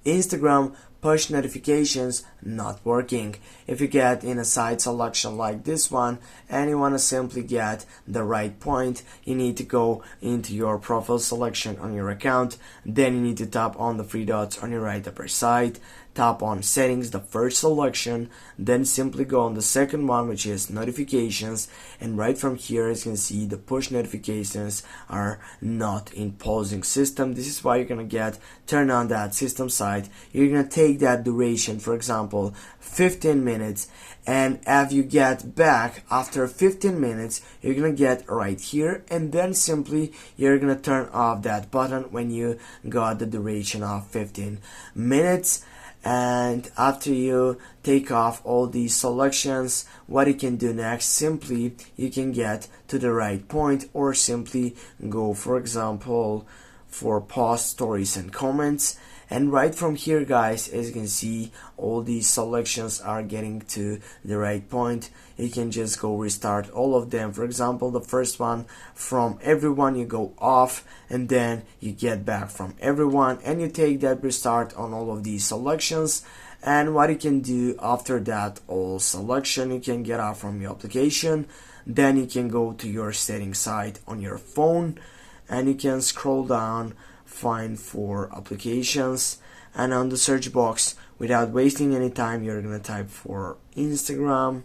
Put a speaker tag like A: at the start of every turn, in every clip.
A: Instagram push notifications not working. If you get in a site selection like this one and you want to simply get the right point, you need to go into your profile selection on your account. Then you need to tap on the three dots on your right upper side, tap on settings, the first selection, then simply go on the second one, which is notifications, and right from here as you can see the push notifications are not in pausing system. This is why you're gonna get turn on that system side. You're gonna take that duration, for example 15 minutes, and as you get back after 15 minutes you're gonna get right here, and then simply you're gonna turn off that button when you got the duration of 15 minutes. And after you take off all these selections, what you can do next, simply you can get to the right point, or simply go for example for post stories and comments. And right from here guys, as you can see all these selections are getting to the right point. You can just go restart all of them. For example the first one, from everyone you go off, and then you get back from everyone and you take that restart on all of these selections. And what you can do after that all selection, you can get out from your application. Then you can go to your settings side on your phone and you can scroll down, find for applications, and on the search box, without wasting any time, you're gonna type for Instagram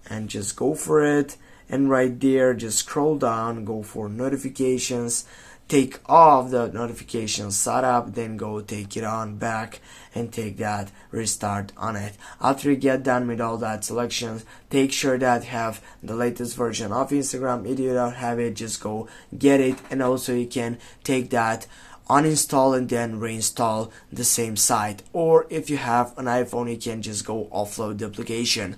A: and just go for it. And right there just scroll down, go for notifications, take off the notification setup, then go take it on back and take that restart on it. After you get done with all that selections, take sure that you have the latest version of Instagram. If you don't have it, just go get it. And also you can take that, uninstall and then reinstall the same site, or if you have an iPhone you can just go offload the application.